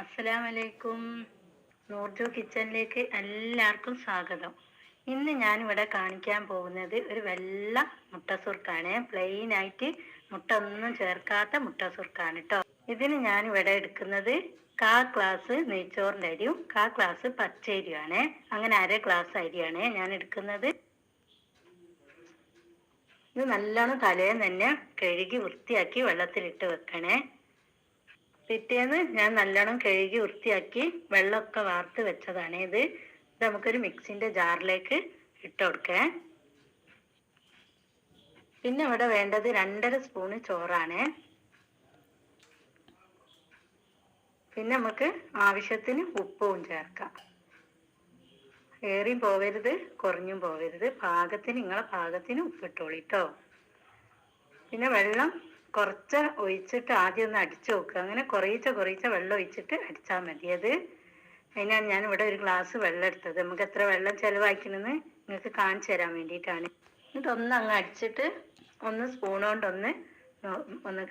അസ്സലാമലൈക്കും. നൂർജോ കിച്ചണിലേക്ക് എല്ലാവർക്കും സ്വാഗതം. ഇന്ന് ഞാനിവിടെ കാണിക്കാൻ പോകുന്നത് ഒരു വെള്ള മുട്ട സുർക്കാണ്. പ്ലെയിൻ ആയിട്ട് മുട്ട ഒന്നും ചേർക്കാത്ത മുട്ട സുർക്കാണ് കേട്ടോ. ഇതിന് ഞാനിവിടെ എടുക്കുന്നത് 1/4 ഗ്ലാസ് നെയ്ച്ചോറിൻ്റെ അരിയും 1/4 ഗ്ലാസ് പച്ചരിയുമാണ്. അങ്ങനെ 1/2 ഗ്ലാസ് അരിയാണ് ഞാൻ എടുക്കുന്നത്. ഇത് നല്ലോണം തലേന്ന് തന്നെ കഴുകി വൃത്തിയാക്കി വെള്ളത്തിലിട്ട് വെക്കണേ. പിറ്റേന്ന് ഞാൻ നല്ലോണം കഴുകി വൃത്തിയാക്കി വെള്ളമൊക്കെ വാർത്ത് വെച്ചതാണ്. ഇത് നമുക്കൊരു മിക്സിൻ്റെ ജാറിലേക്ക് ഇട്ട് കൊടുക്കേ. പിന്നെ ഇവിടെ വേണ്ടത് 2.5 സ്പൂണ് ചോറാണ്. പിന്നെ നമുക്ക് ആവശ്യത്തിന് ഉപ്പും ചേർക്കാം. ഏറിയും പോവരുത്, കുറഞ്ഞും പോവരുത്. നിങ്ങളെ പാകത്തിന് ഉപ്പിട്ടോളി കേട്ടോ. പിന്നെ വെള്ളം കുറച്ച് ഒഴിച്ചിട്ട് ആദ്യം ഒന്ന് അടിച്ചു നോക്കുക. അങ്ങനെ കുറേശ്ശെ വെള്ളം ഒഴിച്ചിട്ട് അടിച്ചാൽ മതി. അതിനാണ് ഞാൻ ഇവിടെ ഒരു ഗ്ലാസ് വെള്ളം എടുത്തത്. നമുക്ക് എത്ര വെള്ളം ചിലവാക്കണമെന്ന് നിങ്ങൾക്ക് കാണിച്ചു തരാൻ വേണ്ടിയിട്ടാണ്. എന്നിട്ടൊന്ന് അങ്ങ് അടിച്ചിട്ട് സ്പൂൺ കൊണ്ടൊന്ന്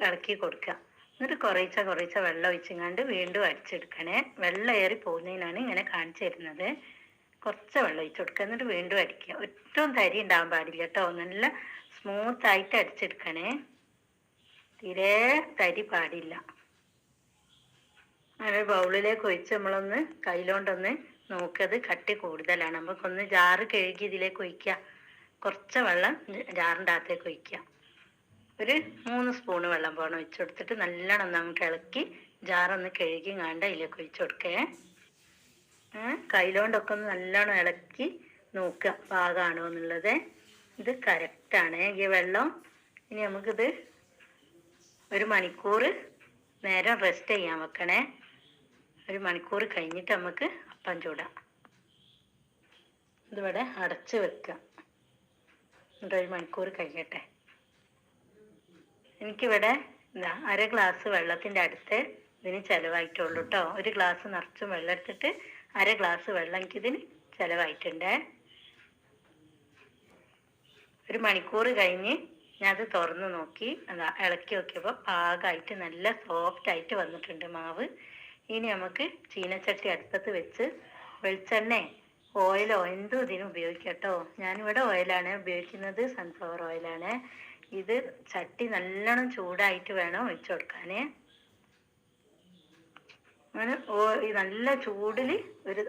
ഇളക്കി കൊടുക്കുക. എന്നിട്ട് കുറേശ്ശെ വെള്ളം ഒഴിച്ചങ്ങാണ്ട് വീണ്ടും അടിച്ചെടുക്കണേ. വെള്ളം ഏറി പോകുന്നതിനാണ് ഇങ്ങനെ കാണിച്ചു തരുന്നത്. കുറച്ച് വെള്ളം ഒഴിച്ച് കൊടുക്കുക. എന്നിട്ട് വീണ്ടും അടിക്കുക. ഒട്ടും തരി ഉണ്ടാകാൻ പാടില്ല കേട്ടോ. നല്ല സ്മൂത്തായിട്ട് അടിച്ചെടുക്കണേ. തീരെ തരി പാടില്ല. അങ്ങനെ ബൗളിലേക്ക് ഒഴിച്ച് നമ്മളൊന്ന് കയ്യിലോണ്ടൊന്ന് നോക്കിയത് കട്ടി കൂടുതലാണ്. നമുക്കൊന്ന് ജാറ് കഴുകി ഇതിലേക്ക് ഒഴിക്കുക. കുറച്ച് വെള്ളം ജാറിൻ്റെ അകത്തേക്ക് ഒഴിക്കുക. ഒരു 3 സ്പൂണ് വെള്ളം പോകണം ഒഴിച്ചു കൊടുത്തിട്ട് നല്ലോണം നമുക്ക് ഇളക്കി ജാറൊന്ന് കഴുകി കാണ്ട് അതിലേക്ക് ഒഴിച്ചു കൊടുക്കേ. കയ്യിലോണ്ടൊക്കെ ഒന്ന് നല്ലോണം ഇളക്കി നോക്കുക പാകമാണോ എന്നുള്ളത്. ഇത് കറക്റ്റാണ് ഈ വെള്ളം. ഇനി നമുക്കിത് 1 മണിക്കൂർ നേരം റെസ്റ്റ് ചെയ്യാൻ വെക്കണേ. 1 മണിക്കൂർ കഴിഞ്ഞിട്ട് നമുക്ക് അപ്പം ചൂടാം. ഇതിവിടെ അടച്ച് വെക്കുക. എന്നിട്ട് 1 മണിക്കൂർ കഴിയട്ടെ. എനിക്കിവിടെ 1/2 ഗ്ലാസ് വെള്ളത്തിൻ്റെ അടുത്ത് ഇതിന് ചിലവായിട്ടുള്ളൂ കേട്ടോ. 1 ഗ്ലാസ് നിറച്ചും വെള്ളം എടുത്തിട്ട് 1/2 ഗ്ലാസ് വെള്ളം എനിക്കിതിന് ചിലവായിട്ടുണ്ട്. 1 മണിക്കൂർ കഴിഞ്ഞ് ഞാൻ അത് തുറന്ന് നോക്കി. ഇളക്കി നോക്കിയപ്പോൾ പാകമായിട്ട് നല്ല സോഫ്റ്റ് ആയിട്ട് വന്നിട്ടുണ്ട് മാവ്. ഇനി നമുക്ക് ചീനച്ചട്ടി അടുപ്പത്ത് വെച്ച് വെളിച്ചെണ്ണ ഓയിലോ എന്തും ഇതിന് ഉപയോഗിക്കാം കേട്ടോ. ഞാനിവിടെ ഓയിലാണ് ഉപയോഗിക്കുന്നത്, സൺഫ്ലവർ ഓയിലാണ്. ഇത് ചട്ടി നല്ലോണം ചൂടായിട്ട് വേണം ഒഴിച്ചു കൊടുക്കാൻ. അങ്ങനെ നല്ല ചൂടിൽ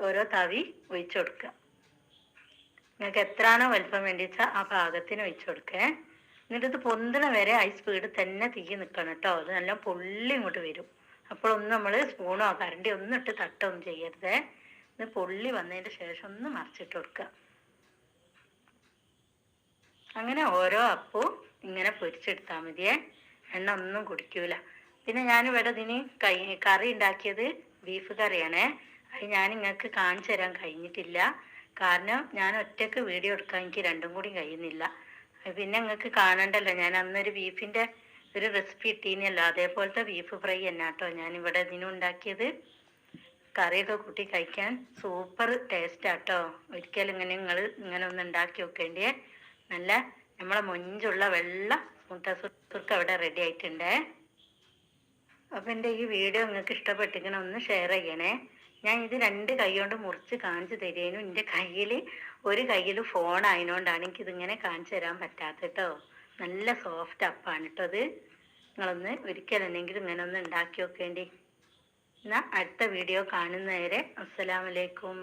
ഓരോ തവി ഒഴിച്ചു കൊടുക്കുക. നിങ്ങൾക്ക് എത്രയാണോ വലിപ്പം വേണ്ടിച്ചാൽ ആ പാകത്തിന് ഒഴിച്ചു കൊടുക്കേ. എന്നിട്ട് ഇത് പൊന്തണ വരെ ഹൈ സ്പീഡിൽ തന്നെ തീ നിൽക്കണം കേട്ടോ. അത് നല്ല പൊള്ളി ഇങ്ങോട്ട് വരും. അപ്പോഴൊന്നും നമ്മൾ സ്പൂണോ കരണ്ടിയോ ഒന്നും ഇട്ട് തട്ടൊന്നും ചെയ്യരുത്. ഇത് പൊള്ളി വന്നതിന് ശേഷം ഒന്ന് മറിച്ചിട്ട് കൊടുക്കുക. അങ്ങനെ ഓരോ അപ്പവും ഇങ്ങനെ പൊരിച്ചെടുത്താൽ മതിയേ. എണ്ണ ഒന്നും കുടിക്കൂല. പിന്നെ ഞാനിവിടെ ഇതിന് കറി ഉണ്ടാക്കിയത് ബീഫ് കറിയാണ്. അത് ഞാൻ നിങ്ങൾക്ക് കാണിച്ചു തരാൻ കഴിഞ്ഞിട്ടില്ല. കാരണം ഞാൻ ഒറ്റയ്ക്ക് വീഡിയോ എടുക്കാൻ എനിക്ക് 2ഉം കൂടി കഴിയുന്നില്ല. പിന്നെ നിങ്ങൾക്ക് കാണണ്ടല്ലോ, ഞാൻ അന്നൊരു ബീഫിൻ്റെ ഒരു റെസിപ്പി ഇട്ടീനല്ലോ, അതേപോലത്തെ ബീഫ് ഫ്രൈ തന്നെ കേട്ടോ ഞാനിവിടെ ഇതിനുണ്ടാക്കിയത്. കറിയൊക്കെ കൂട്ടി കഴിക്കാൻ സൂപ്പർ ടേസ്റ്റാട്ടോ. ഒരിക്കലും ഇങ്ങനെ ഒന്ന് ഉണ്ടാക്കി വെക്കേണ്ടിയേ. നല്ല നമ്മളെ മൊഞ്ചുള്ള വെള്ള മുട്ട സുർക്ക അവിടെ റെഡി ആയിട്ടുണ്ട്. അപ്പം എൻ്റെ ഈ വീഡിയോ നിങ്ങൾക്ക് ഇഷ്ടപ്പെട്ടിരിക്കണം ഒന്ന് ഷെയർ ചെയ്യണേ. ഞാൻ ഇത് 2 കൈ കൊണ്ട് മുറിച്ച് കാണിച്ചു തരുന്നു. എൻ്റെ ഒരു കയ്യിൽ ഫോൺ ആയതുകൊണ്ടാണ് എനിക്കിതിങ്ങനെ കാണിച്ചു തരാൻ പറ്റാത്ത കേട്ടോ. നല്ല സോഫ്റ്റ് അപ്പാണ് കേട്ടോ ഇത്. നിങ്ങളൊന്ന് ഒരിക്കലെന്നെങ്കിലും ഇങ്ങനെ ഒന്ന് ഉണ്ടാക്കി വെക്കേണ്ടി. എന്നാൽ അടുത്ത വീഡിയോ കാണുന്നവരെ അസ്സലാമലൈക്കും.